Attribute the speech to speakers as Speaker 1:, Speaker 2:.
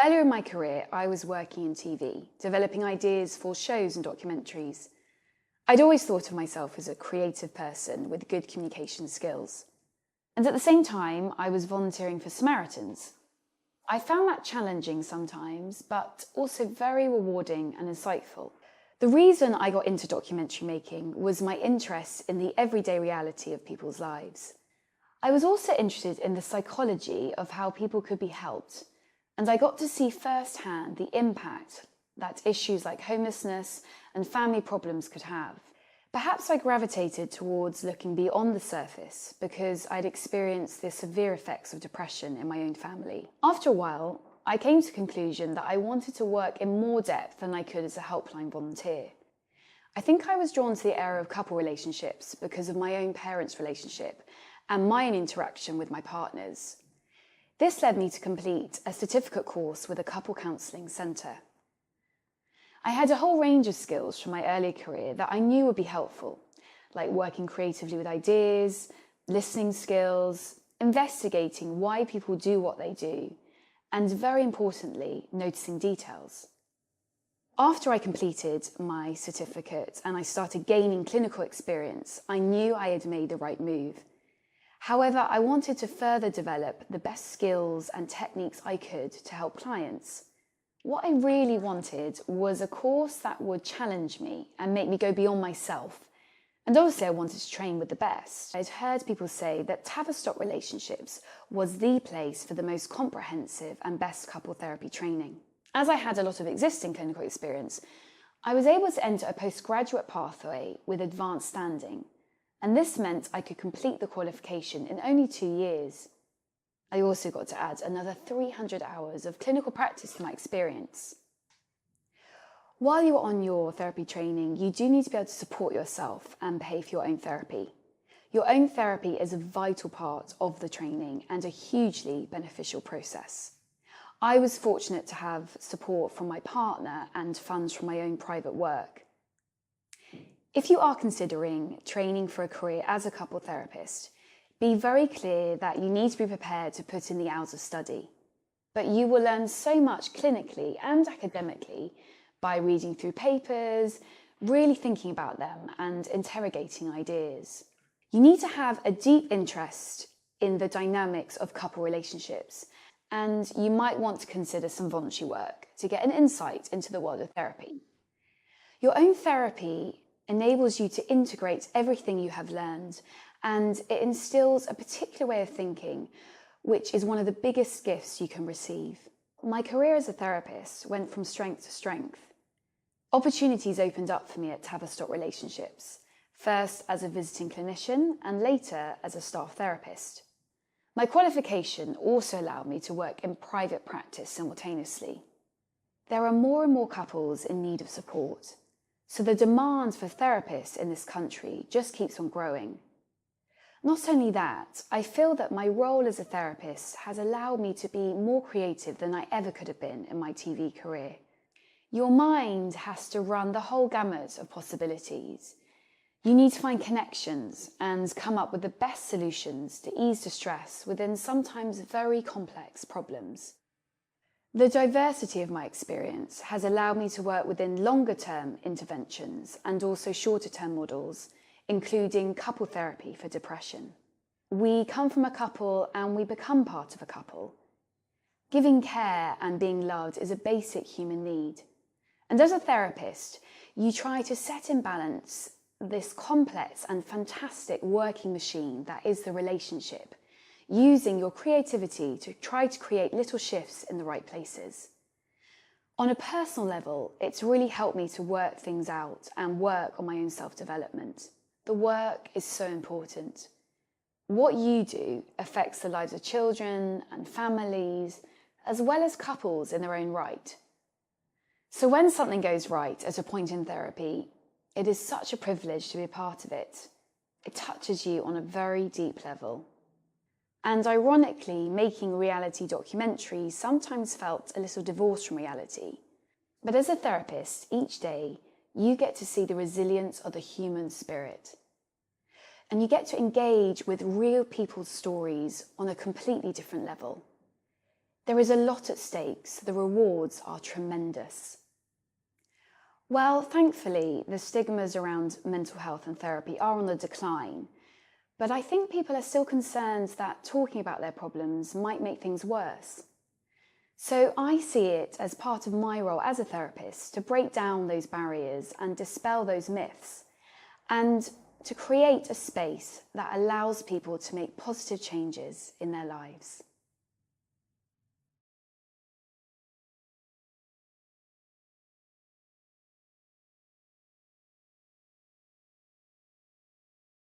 Speaker 1: Earlier in my career, I was working in TV, developing ideas for shows and documentaries. I'd always thought of myself as a creative person with good communication skills. And at the same time, I was volunteering for Samaritans. I found that challenging sometimes, but also very rewarding and insightful. The reason I got into documentary making was my interest in the everyday reality of people's lives. I was also interested in the psychology of how people could be helped, and I got to see firsthand the impact that issues like homelessness and family problems could have. Perhaps I gravitated towards looking beyond the surface because I'd experienced the severe effects of depression in my own family. After a while, I came to the conclusion that I wanted to work in more depth than I could as a helpline volunteer. I think I was drawn to the area of couple relationships because of my own parents' relationship and my own interaction with my partners. This led me to complete a certificate course with a couple counselling centre. I had a whole range of skills from my earlier career that I knew would be helpful, like working creatively with ideas, listening skills, investigating why people do what they do, and very importantly, noticing details. After I completed my certificate and I started gaining clinical experience, I knew I had made the right move. However, I wanted to further develop the best skills and techniques I could to help clients. What I really wanted was a course that would challenge me and make me go beyond myself. And obviously I wanted to train with the best. I'd heard people say that Tavistock Relationships was the place for the most comprehensive and best couple therapy training. As I had a lot of existing clinical experience, I was able to enter a postgraduate pathway with advanced standing, and this meant I could complete the qualification in only 2 years. I also got to add another 300 hours of clinical practice to my experience. While you're on your therapy training, you do need to be able to support yourself and pay for your own therapy. Your own therapy is a vital part of the training and a hugely beneficial process. I was fortunate to have support from my partner and funds from my own private work. If you are considering training for a career as a couple therapist, be very clear that you need to be prepared to put in the hours of study. But you will learn so much clinically and academically by reading through papers, really thinking about them and interrogating ideas. You need to have a deep interest in the dynamics of couple relationships, and you might want to consider some voluntary work to get an insight into the world of therapy. Your own therapy enables you to integrate everything you have learned, and it instills a particular way of thinking, which is one of the biggest gifts you can receive. My career as a therapist went from strength to strength. Opportunities opened up for me at Tavistock Relationships, first as a visiting clinician and later as a staff therapist. My qualification also allowed me to work in private practice simultaneously. There are more and more couples in need of support, so the demand for therapists in this country just keeps on growing. Not only that, I feel that my role as a therapist has allowed me to be more creative than I ever could have been in my TV career. Your mind has to run the whole gamut of possibilities. You need to find connections and come up with the best solutions to ease distress within sometimes very complex problems. The diversity of my experience has allowed me to work within longer-term interventions and also shorter-term models, including couple therapy for depression. We come from a couple and we become part of a couple. Giving care and being loved is a basic human need. And as a therapist, you try to set in balance this complex and fantastic working machine that is the relationship, using your creativity to try to create little shifts in the right places. On a personal level, it's really helped me to work things out and work on my own self-development. The work is so important. What you do affects the lives of children and families, as well as couples in their own right. So when something goes right at a point in therapy, it is such a privilege to be a part of it. It touches you on a very deep level. And ironically, making reality documentaries sometimes felt a little divorced from reality. But as a therapist, each day, you get to see the resilience of the human spirit. And you get to engage with real people's stories on a completely different level. There is a lot at stake, so the rewards are tremendous. Well, thankfully, the stigmas around mental health and therapy are on the decline, but I think people are still concerned that talking about their problems might make things worse. So I see it as part of my role as a therapist to break down those barriers and dispel those myths, and to create a space that allows people to make positive changes in their lives.